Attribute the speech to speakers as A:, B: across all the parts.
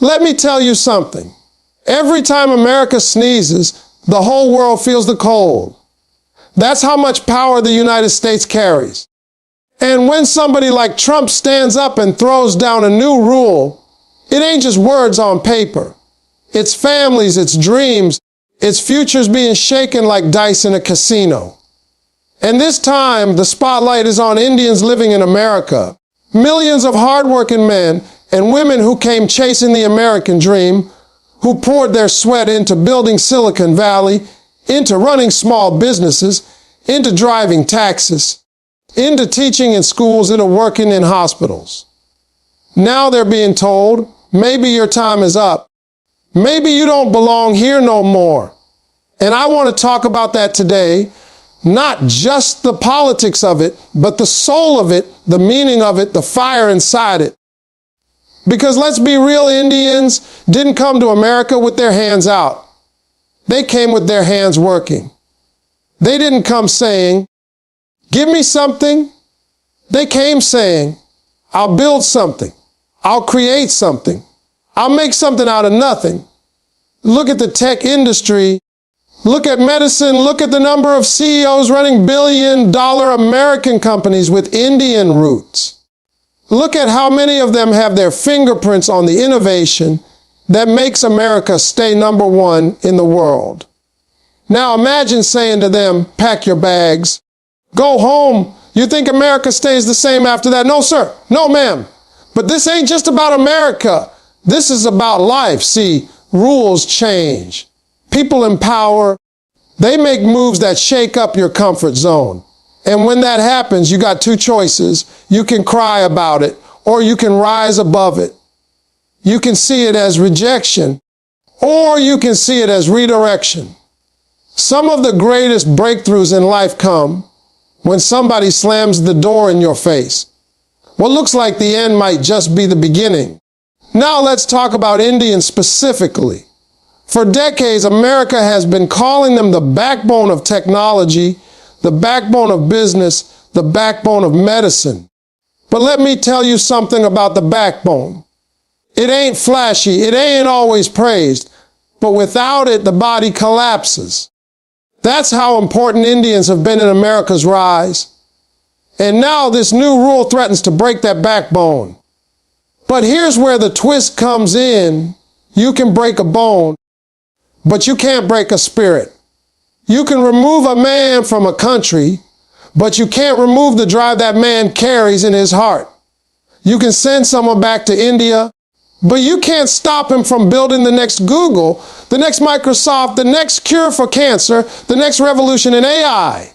A: Let me tell you something. Every time America sneezes, the whole world feels the cold. That's how much power the United States carries. And when somebody like Trump stands up and throws down a new rule, it ain't just words on paper. It's families, it's dreams, it's futures being shaken like dice in a casino. And this time, the spotlight is on Indians living in America. Millions of hardworking men and women who came chasing the American dream, who poured their sweat into building Silicon Valley, into running small businesses, into driving taxis, into teaching in schools, into working in hospitals. Now they're being told, maybe your time is up. Maybe you don't belong here no more. And I want to talk about that today, not just the politics of it, but the soul of it, the meaning of it, the fire inside it. Because let's be real, Indians didn't come to America with their hands out. They came with their hands working. They didn't come saying, give me something. They came saying, I'll build something. I'll create something. I'll make something out of nothing. Look at the tech industry. Look at medicine. Look at the number of CEOs running billion-dollar American companies with Indian roots. Look at how many of them have their fingerprints on the innovation that makes America stay number one in the world. Now imagine saying to them, pack your bags, go home. You think America stays the same after that? No, sir. No, ma'am. But this ain't just about America. This is about life. See, rules change. People in power, they make moves that shake up your comfort zone. And when that happens, you got two choices. You can cry about it, or you can rise above it. You can see it as rejection, or you can see it as redirection. Some of the greatest breakthroughs in life come when somebody slams the door in your face. What looks like the end might just be the beginning. Now let's talk about Indians specifically. For decades, America has been calling them the backbone of technology, the backbone of business, the backbone of medicine. But let me tell you something about the backbone. It ain't flashy, it ain't always praised, but without it, the body collapses. That's how important Indians have been in America's rise. And now this new rule threatens to break that backbone. But here's where the twist comes in. You can break a bone, but you can't break a spirit. You can remove a man from a country, but you can't remove the drive that man carries in his heart. You can send someone back to India, but you can't stop him from building the next Google, the next Microsoft, the next cure for cancer, the next revolution in AI.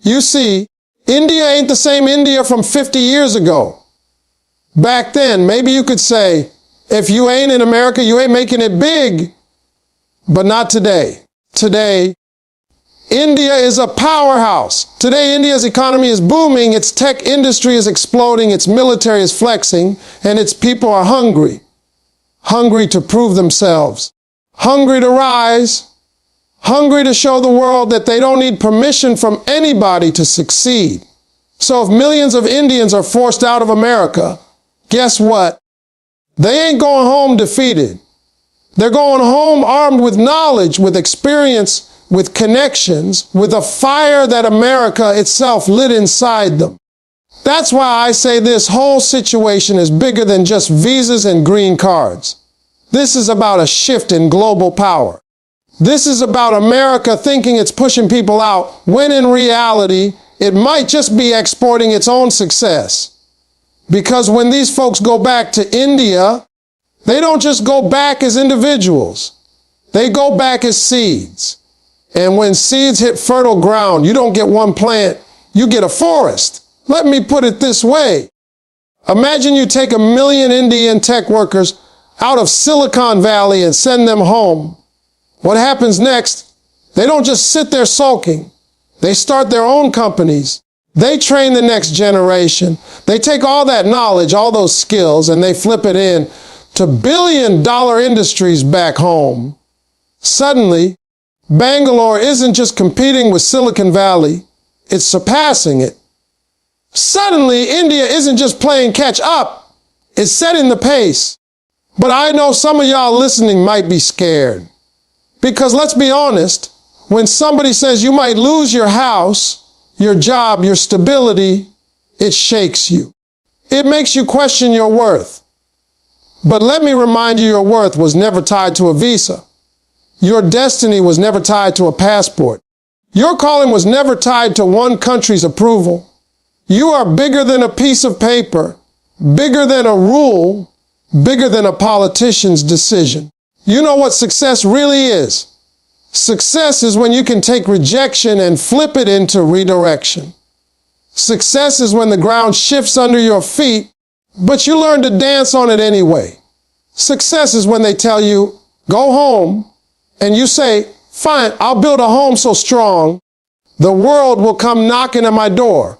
A: You see, India ain't the same India from 50 years ago. Back then, maybe you could say, if you ain't in America, you ain't making it big. But not today. Today, India is a powerhouse. Today, India's economy is booming, its tech industry is exploding, its military is flexing, and its people are hungry. Hungry to prove themselves. Hungry to rise. Hungry to show the world that they don't need permission from anybody to succeed. So if millions of Indians are forced out of America, guess what? They ain't going home defeated. They're going home armed with knowledge, with experience, with connections, with a fire that America itself lit inside them. That's why I say this whole situation is bigger than just visas and green cards. This is about a shift in global power. This is about America thinking it's pushing people out, when in reality, it might just be exporting its own success. Because when these folks go back to India, they don't just go back as individuals. They go back as seeds. And when seeds hit fertile ground, you don't get one plant, you get a forest. Let me put it this way. Imagine you take 1 million Indian tech workers out of Silicon Valley and send them home. What happens next? They don't just sit there sulking. They start their own companies. They train the next generation. They take all that knowledge, all those skills, and they flip it in to billion-dollar industries back home. Suddenly, Bangalore isn't just competing with Silicon Valley, it's surpassing it. Suddenly, India isn't just playing catch up, it's setting the pace. But I know some of y'all listening might be scared. Because let's be honest, when somebody says you might lose your house, your job, your stability, it shakes you. It makes you question your worth. But let me remind you, your worth was never tied to a visa. Your destiny was never tied to a passport. Your calling was never tied to one country's approval. You are bigger than a piece of paper, bigger than a rule, bigger than a politician's decision. You know what success really is? Success is when you can take rejection and flip it into redirection. Success is when the ground shifts under your feet, but you learn to dance on it anyway. Success is when they tell you, go home, and you say, fine, I'll build a home so strong, the world will come knocking at my door.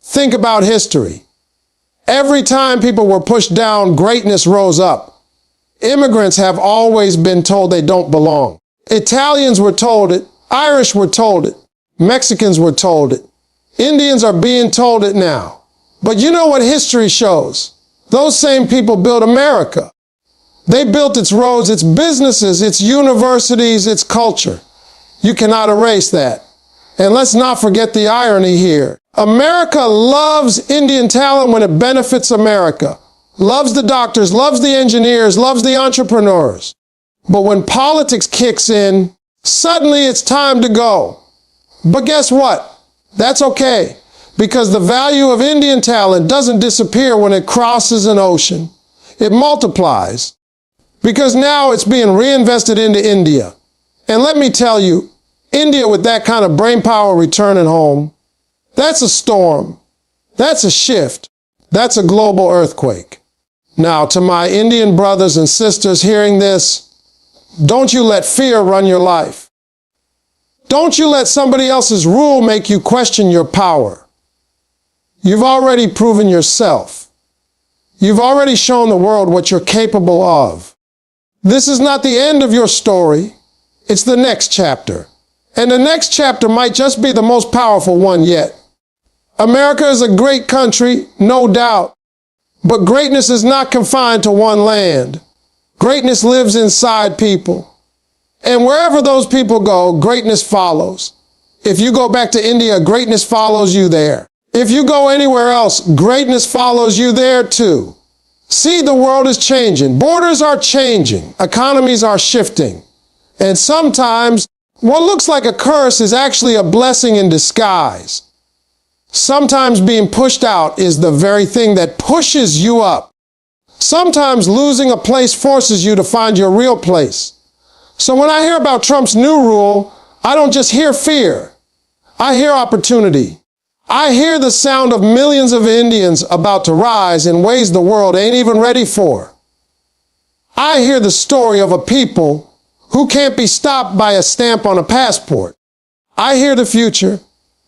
A: Think about history. Every time people were pushed down, greatness rose up. Immigrants have always been told they don't belong. Italians were told it. Irish were told it. Mexicans were told it. Indians are being told it now. But you know what history shows? Those same people built America. They built its roads, its businesses, its universities, its culture. You cannot erase that. And let's not forget the irony here. America loves Indian talent when it benefits America. Loves the doctors, loves the engineers, loves the entrepreneurs. But when politics kicks in, suddenly it's time to go. But guess what? That's okay, because the value of Indian talent doesn't disappear when it crosses an ocean. It multiplies, because now it's being reinvested into India. And let me tell you, India with that kind of brainpower returning home, that's a storm. That's a shift. That's a global earthquake. Now, to my Indian brothers and sisters hearing this, don't you let fear run your life. Don't you let somebody else's rule make you question your power. You've already proven yourself. You've already shown the world what you're capable of. This is not the end of your story. It's the next chapter. And the next chapter might just be the most powerful one yet. America is a great country, no doubt. But greatness is not confined to one land. Greatness lives inside people. And wherever those people go, greatness follows. If you go back to India, greatness follows you there. If you go anywhere else, greatness follows you there too. See, the world is changing. Borders are changing. Economies are shifting. And sometimes what looks like a curse is actually a blessing in disguise. Sometimes being pushed out is the very thing that pushes you up. Sometimes losing a place forces you to find your real place. So when I hear about Trump's new rule, I don't just hear fear. I hear opportunity. I hear the sound of millions of Indians about to rise in ways the world ain't even ready for. I hear the story of a people who can't be stopped by a stamp on a passport. I hear the future,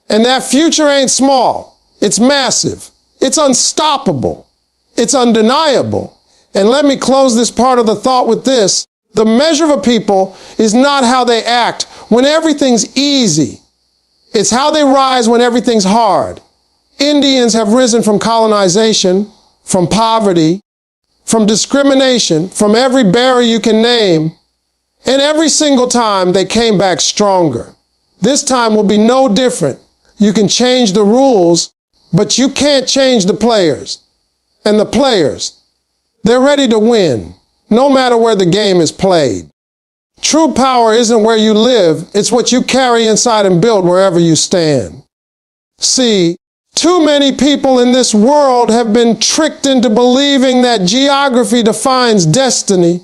A: and that future ain't small. It's massive. It's unstoppable. It's undeniable. And let me close this part of the thought with this. The measure of a people is not how they act when everything's easy. It's how they rise when everything's hard. Indians have risen from colonization, from poverty, from discrimination, from every barrier you can name. And every single time they came back stronger. This time will be no different. You can change the rules, but you can't change the players. And the players, they're ready to win, no matter where the game is played. True power isn't where you live, it's what you carry inside and build wherever you stand. See, too many people in this world have been tricked into believing that geography defines destiny.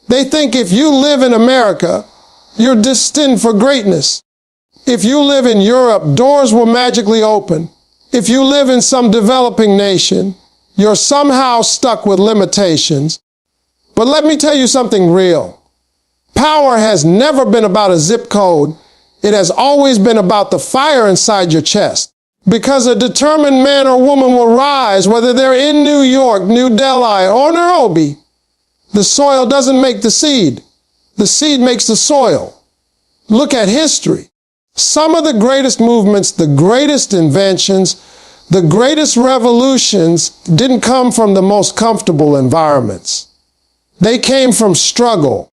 A: They think if you live in America, you're destined for greatness. If you live in Europe, doors will magically open. If you live in some developing nation, you're somehow stuck with limitations. But let me tell you something real. Power has never been about a zip code. It has always been about the fire inside your chest. Because a determined man or woman will rise, whether they're in New York, New Delhi, or Nairobi. The soil doesn't make the seed. The seed makes the soil. Look at history. Some of the greatest movements, the greatest inventions, the greatest revolutions didn't come from the most comfortable environments. They came from struggle.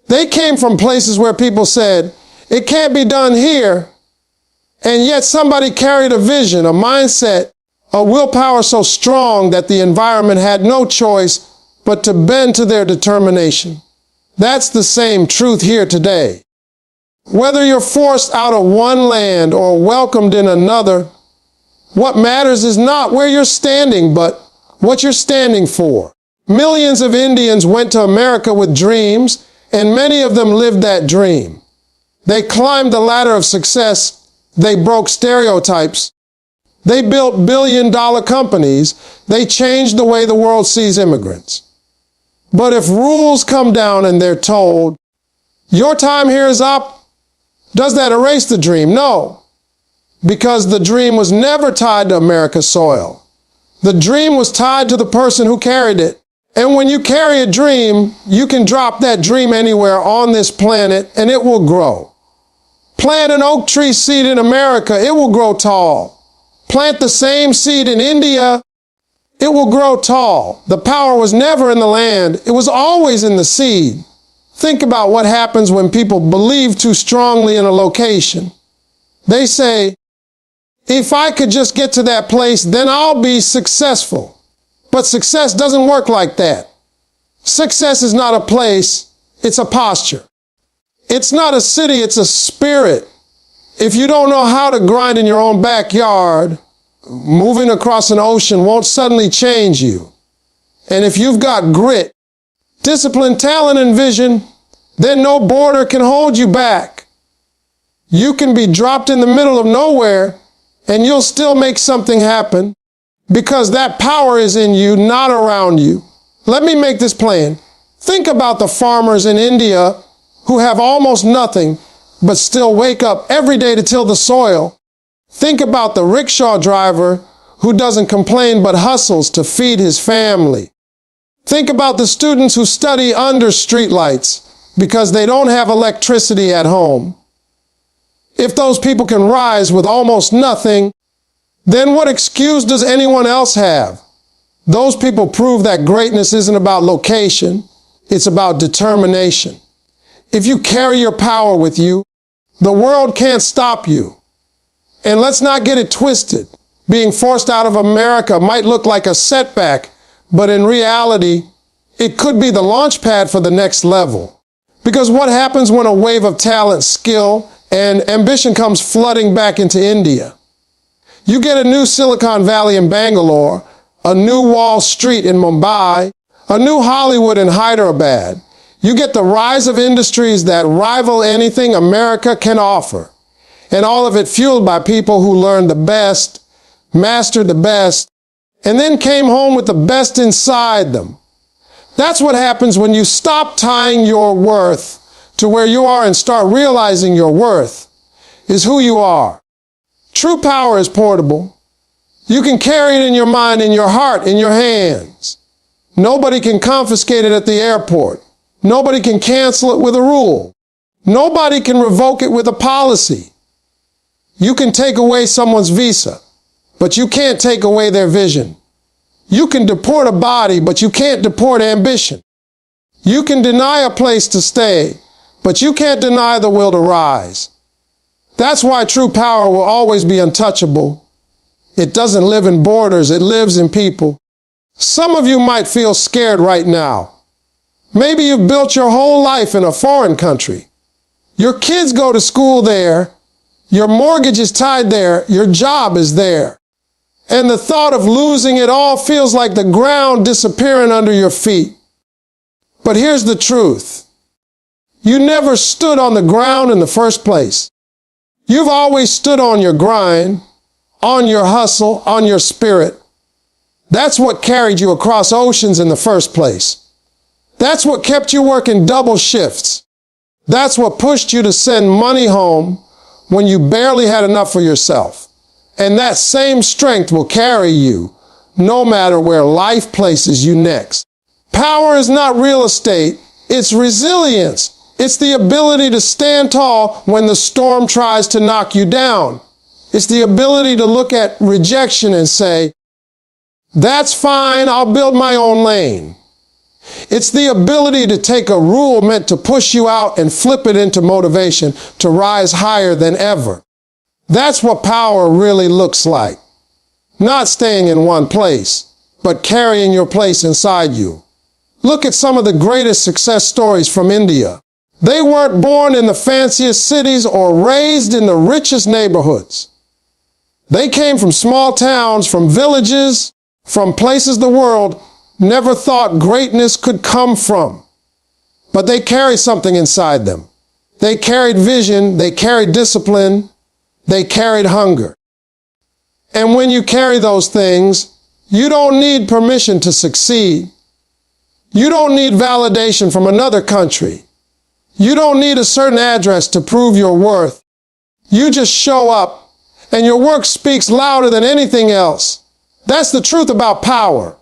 A: They came from places where people said, it can't be done here. And yet somebody carried a vision, a mindset, a willpower so strong that the environment had no choice but to bend to their determination. That's the same truth here today. Whether you're forced out of one land or welcomed in another, what matters is not where you're standing, but what you're standing for. Millions of Indians went to America with dreams, and many of them lived that dream. They climbed the ladder of success. They broke stereotypes. They built billion-dollar companies. They changed the way the world sees immigrants. But if rules come down and they're told, your time here is up, does that erase the dream? No, because the dream was never tied to America's soil. The dream was tied to the person who carried it. And when you carry a dream, you can drop that dream anywhere on this planet and it will grow. Plant an oak tree seed in America, it will grow tall. Plant the same seed in India, it will grow tall. The power was never in the land, it was always in the seed. Think about what happens when people believe too strongly in a location. They say, if I could just get to that place, then I'll be successful. But success doesn't work like that. Success is not a place, it's a posture. It's not a city, it's a spirit. If you don't know how to grind in your own backyard, moving across an ocean won't suddenly change you. And if you've got grit, discipline, talent, and vision, then no border can hold you back. You can be dropped in the middle of nowhere and you'll still make something happen because that power is in you, not around you. Let me make this plain. Think about the farmers in India who have almost nothing but still wake up every day to till the soil. Think about the rickshaw driver who doesn't complain but hustles to feed his family. Think about the students who study under streetlights because they don't have electricity at home. If those people can rise with almost nothing, then what excuse does anyone else have? Those people prove that greatness isn't about location, it's about determination. If you carry your power with you, the world can't stop you. And let's not get it twisted. Being forced out of America might look like a setback, but in reality, it could be the launch pad for the next level. Because what happens when a wave of talent, skill, and ambition comes flooding back into India? You get a new Silicon Valley in Bangalore, a new Wall Street in Mumbai, a new Hollywood in Hyderabad. You get the rise of industries that rival anything America can offer. And all of it fueled by people who learned the best, mastered the best, and then came home with the best inside them. That's what happens when you stop tying your worth to where you are and start realizing your worth is who you are. True power is portable. You can carry it in your mind, in your heart, in your hands. Nobody can confiscate it at the airport. Nobody can cancel it with a rule. Nobody can revoke it with a policy. You can take away someone's visa, but you can't take away their vision. You can deport a body, but you can't deport ambition. You can deny a place to stay, but you can't deny the will to rise. That's why true power will always be untouchable. It doesn't live in borders, it lives in people. Some of you might feel scared right now. Maybe you've built your whole life in a foreign country. Your kids go to school there, your mortgage is tied there, your job is there. And the thought of losing it all feels like the ground disappearing under your feet. But here's the truth. You never stood on the ground in the first place. You've always stood on your grind, on your hustle, on your spirit. That's what carried you across oceans in the first place. That's what kept you working double shifts. That's what pushed you to send money home when you barely had enough for yourself. And that same strength will carry you no matter where life places you next. Power is not real estate, it's resilience. It's the ability to stand tall when the storm tries to knock you down. It's the ability to look at rejection and say, that's fine, I'll build my own lane. It's the ability to take a rule meant to push you out and flip it into motivation to rise higher than ever. That's what power really looks like. Not staying in one place, but carrying your place inside you. Look at some of the greatest success stories from India. They weren't born in the fanciest cities or raised in the richest neighborhoods. They came from small towns, from villages, from places the world never thought greatness could come from. But they carried something inside them. They carried vision, they carried discipline, they carried hunger. And when you carry those things, you don't need permission to succeed. You don't need validation from another country. You don't need a certain address to prove your worth. You just show up, and your work speaks louder than anything else. That's the truth about power.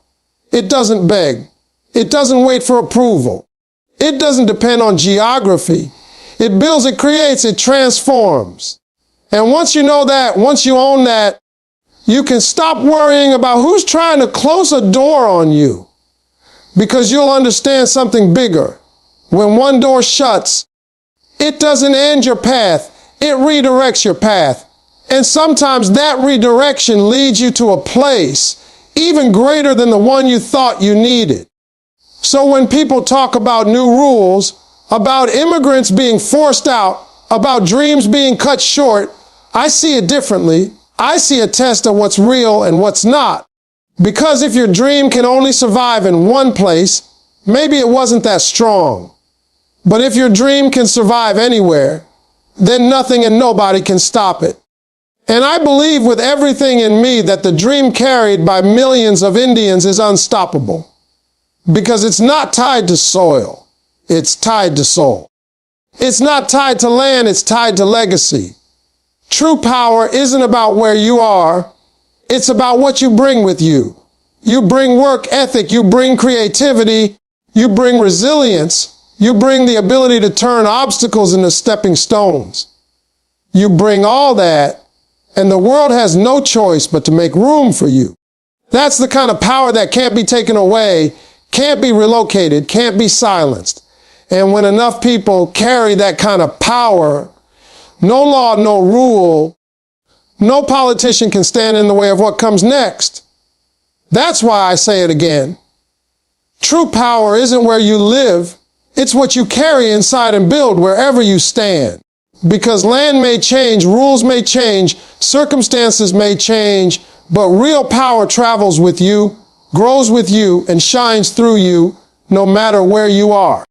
A: It doesn't beg. It doesn't wait for approval. It doesn't depend on geography. It builds, it creates, it transforms. And once you know that, once you own that, you can stop worrying about who's trying to close a door on you, because you'll understand something bigger. When one door shuts, it doesn't end your path. It redirects your path. And sometimes that redirection leads you to a place even greater than the one you thought you needed. So when people talk about new rules, about immigrants being forced out, about dreams being cut short, I see it differently. I see a test of what's real and what's not. Because if your dream can only survive in one place, maybe it wasn't that strong. But if your dream can survive anywhere, then nothing and nobody can stop it. And I believe with everything in me that the dream carried by millions of Indians is unstoppable. Because it's not tied to soil, it's tied to soul. It's not tied to land, it's tied to legacy. True power isn't about where you are, it's about what you bring with you. You bring work ethic, you bring creativity, you bring resilience, you bring the ability to turn obstacles into stepping stones. You bring all that, and the world has no choice but to make room for you. That's the kind of power that can't be taken away, can't be relocated, can't be silenced. And when enough people carry that kind of power, no law, no rule, no politician can stand in the way of what comes next. That's why I say it again. True power isn't where you live, it's what you carry inside and build wherever you stand. Because land may change, rules may change, circumstances may change, but real power travels with you, grows with you, and shines through you no matter where you are.